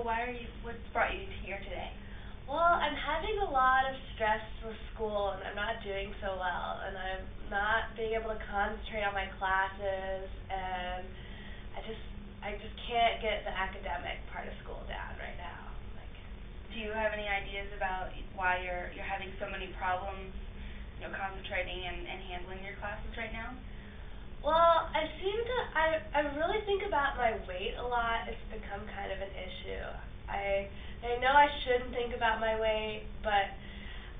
So what's brought you here today? Well, I'm having a lot of stress with school, and I'm not doing so well, and I'm not being able to concentrate on my classes, and I just can't get the academic part of school down right now. Like, Do you have any ideas about why you're having so many problems, concentrating and handling your classes right now? well, I really think about my weight a lot. It's become kind of an issue. I know I shouldn't think about my weight, but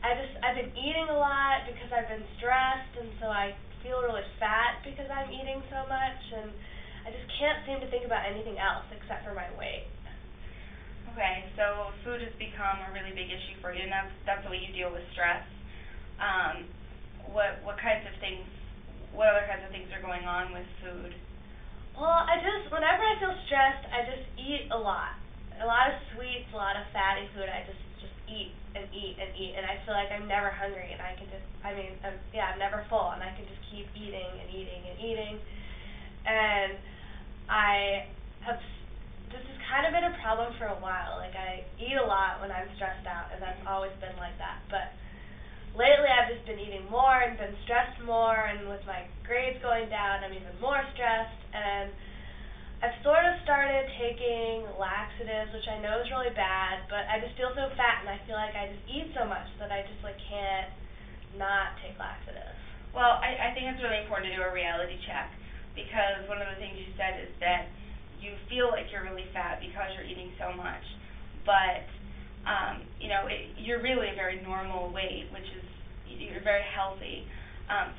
I've been eating a lot because I've been stressed, and so I feel really fat because I'm eating so much, and I just can't seem to think about anything else except for my weight. Okay, so food has become a really big issue for you, and that's the way you deal with stress. What other kinds of things are going on with food? Well, whenever I feel stressed, I just eat a lot. A lot of sweets, a lot of fatty food. I just eat and eat and eat, and I feel like I'm never hungry, and I'm never full, and I can just keep eating and eating and eating. And this has kind of been a problem for a while. Like, I eat a lot when I'm stressed out, and that's always been like that. But lately, I've just been eating more and been stressed more, and with my grades going down, I'm even more stressed, and I've sort of started taking laxatives, which I know is really bad, but I just feel so fat, and I feel like I just eat so much that I just can't not take laxatives. Well, I think it's really important to do a reality check, because one of the things you said is that you feel like you're really fat because you're eating so much, but you're really a very normal weight, which is you're very healthy.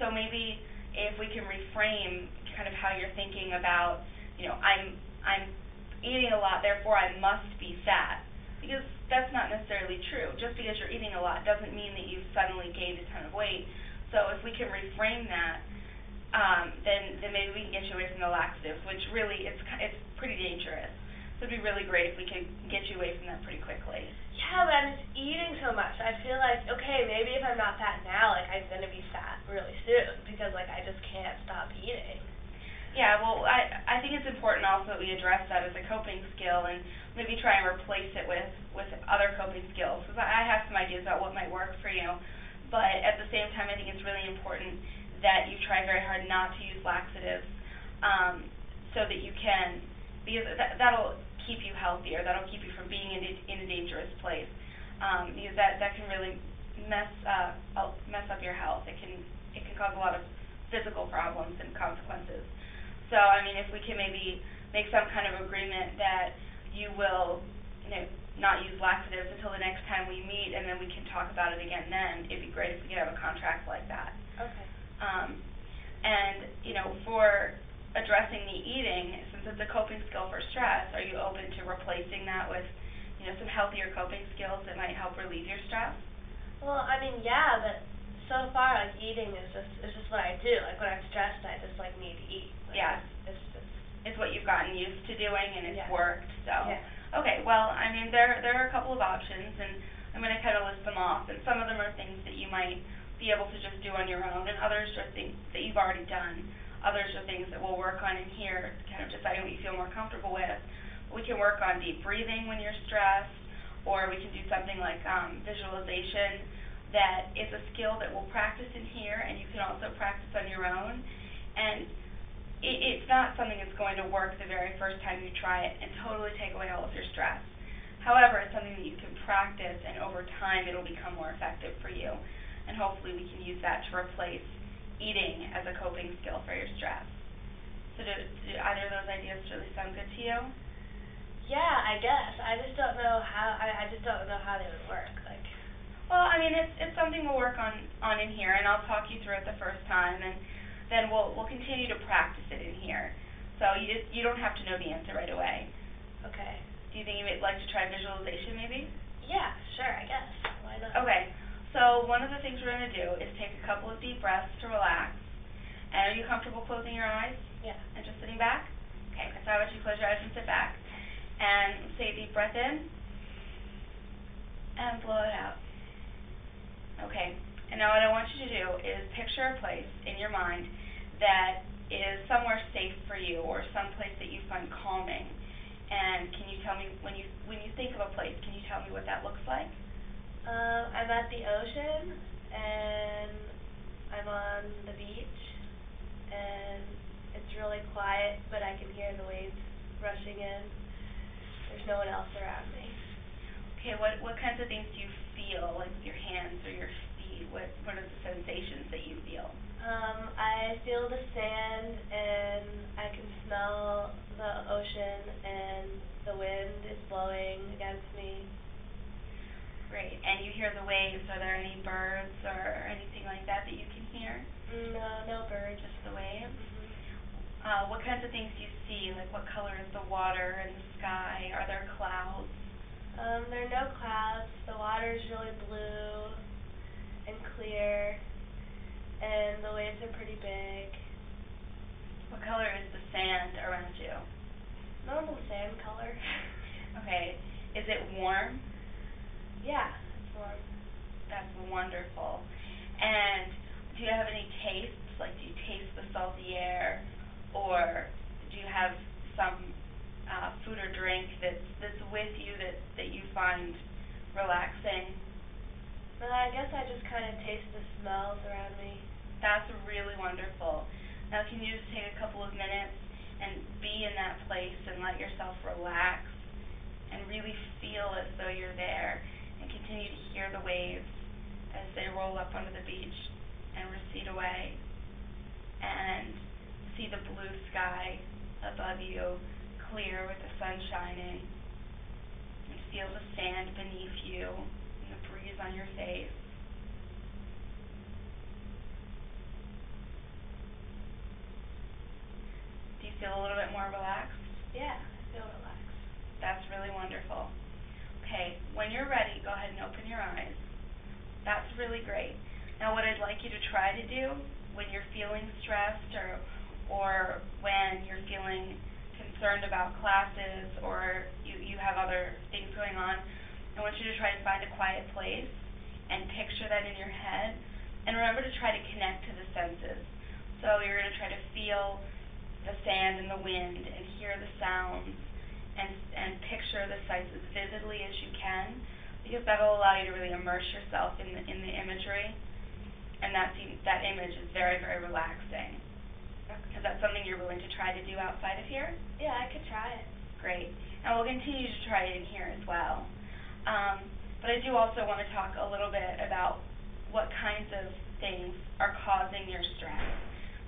So maybe if we can reframe kind of how you're thinking about, I'm eating a lot, therefore I must be fat, because that's not necessarily true. Just because you're eating a lot doesn't mean that you've suddenly gained a ton of weight. So if we can reframe that, then maybe we can get you away from the laxatives, which really it's pretty dangerous. So it'd be really great if we could get you away from that pretty quickly. Yeah, but I'm just eating so much. I feel like, okay, maybe if I'm not fat now, I'm going to be fat really soon, because I just can't stop eating. Yeah, well, I think it's important also that we address that as a coping skill and maybe try and replace it with other coping skills, because I have some ideas about what might work for you, but at the same time I think it's really important that you try very hard not to use laxatives, so that you can, because that'll keep you healthier, that'll keep you from being in a dangerous place, because that can really mess up your health. It can cause a lot of physical problems and consequences. So, if we can maybe make some kind of agreement that you will, not use laxatives until the next time we meet, and then we can talk about it again then, it'd be great if we could have a contract like that. Okay. For addressing the eating, since it's a coping skill for stress, are you open to replacing that with, some healthier coping skills that might help relieve your stress? Well, yeah, but so far, eating is just what I do. When I'm stressed, I just need to eat. Yeah. It's what you've gotten used to doing, and it's worked. So. Yeah. Okay. Well, there are a couple of options, and I'm going to kind of list them off. And some of them are things that you might be able to just do on your own, and others are things that you've already done. Others are things that we'll work on in here, kind of deciding what you feel more comfortable with. We can work on deep breathing when you're stressed, or we can do something like visualization. That is a skill that we'll practice in here, and you can also practice on your own. And it's not something that's going to work the very first time you try it and totally take away all of your stress. However, it's something that you can practice, and over time it'll become more effective for you. And hopefully we can use that to replace eating as a coping skill for your stress. So do either of those ideas really sound good to you? Yeah, I guess. I just don't know how. I just don't know how they would work. Well, it's something we'll work on in here, and I'll talk you through it the first time, and then we'll continue to practice it in here. So you don't have to know the answer right away. Okay. Do you think you would like to try visualization maybe? Yeah, sure, I guess. Why not? Okay. So one of the things we're going to do is take a couple of deep breaths to relax. And are you comfortable closing your eyes? Yeah. And just sitting back? Okay. So I want you to close your eyes and sit back. And take a deep breath in. And blow it out. Okay, and now what I want you to do is picture a place in your mind that is somewhere safe for you, or some place that you find calming. And can you tell me, when you think of a place, can you tell me what that looks like? I'm at the ocean, and I'm on the beach, and it's really quiet, but I can hear the waves rushing in. There's no one else around me. Okay, what kinds of things do you feel, like with your hands or your feet? What are the sensations that you feel? I feel the sand, and I can smell the ocean, and the wind is blowing against me. Great. And you hear the waves. Are there any birds or anything like that you can hear? No birds. Just the waves? Mm-hmm. What kinds of things do you see? Like, what color is the water and the sky? Are there clouds? There are no clouds. The water's really blue and clear, and the waves are pretty big. What color is the sand around you? Normal sand color. Okay. Is it warm? Yeah, it's warm. That's wonderful. And do you have any tastes? Like, do you taste the salty air, or do you have some food or drink that's with you that you find relaxing? No, I guess I just kind of taste the smells around me. That's really wonderful. Now, can you just take a couple of minutes and be in that place and let yourself relax and really feel as though you're there, and continue to hear the waves as they roll up onto the beach and recede away, and see the blue sky above you, clear with the sun shining, and feel the sand beneath you and the breeze on your face. Do you feel a little bit more relaxed? Yeah, I feel relaxed. That's really wonderful. Okay, when you're ready, go ahead and open your eyes. That's really great. Now, what I'd like you to try to do when you're feeling stressed, or when you're feeling concerned about classes, or you have other things going on, I want you to try to find a quiet place and picture that in your head, and remember to try to connect to the senses. So you're going to try to feel the sand and the wind and hear the sounds, and picture the sights as vividly as you can, because that'll allow you to really immerse yourself in the imagery, and that image is very, very relaxing. Is that something you're willing to try to do outside of here? Yeah, I could try it. Great. And we'll continue to try it in here as well. But I do also want to talk a little bit about what kinds of things are causing your stress.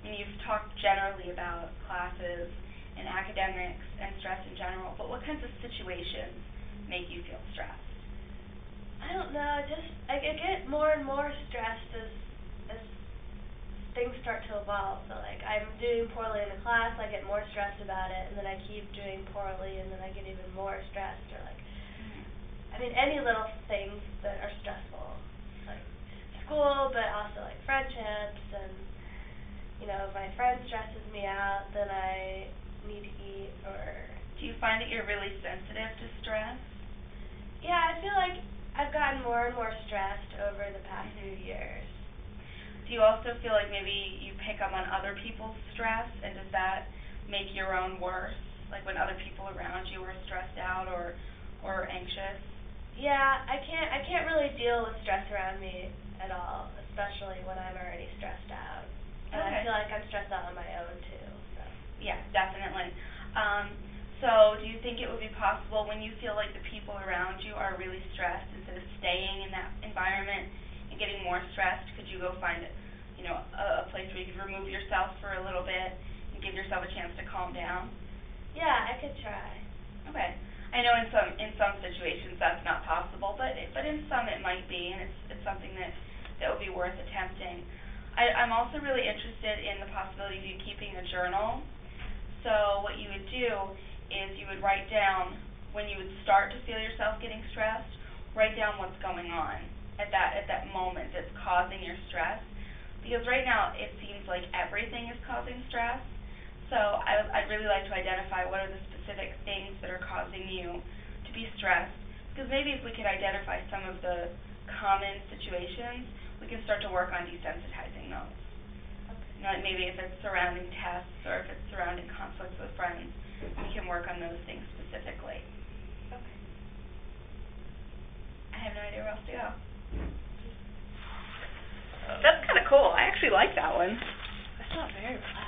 I mean, you've talked generally about classes and academics and stress in general, but what kinds of situations make you feel stressed? I don't know, I get more and more stressed as things start to evolve. So, like, I'm doing poorly in the class, I get more stressed about it, and then I keep doing poorly, and then I get even more stressed, or like, I mean, any little things that are stressful, like school, but also like friendships, and, you know, if my friend stresses me out, then I need to eat, or... Do you find that you're really sensitive to stress? Yeah, I feel like I've gotten more and more stressed over the past few years. Do you also feel like maybe you pick up on other people's stress, and does that make your own worse? Like when other people around you are stressed out or anxious? Yeah, I can't really deal with stress around me at all, especially when I'm already stressed out. And I feel like I'm stressed out on my own too. So. Yeah, definitely. So do you think it would be possible, when you feel like the people around you are really stressed, instead of staying in that environment and getting more stressed, could you go find a place where you could remove yourself for a little bit and give yourself a chance to calm down? Yeah, I could try. Okay. I know in some situations that's not possible, but in some it might be, and it's something that would be worth attempting. I'm also really interested in the possibility of you keeping a journal. So what you would do is you would write down, when you would start to feel yourself getting stressed, write down what's going on at that moment that's causing your stress. Because right now it seems like everything is causing stress. So I'd really like to identify what are the specific things that are causing you to be stressed. Because maybe if we could identify some of the common situations, we can start to work on desensitizing those. Okay. maybe if it's surrounding tests or if it's surrounding conflicts with friends, we can work on those things specifically. Okay. I have no idea where else to go. That's kind of cool. I actually like that one. I felt very relaxed.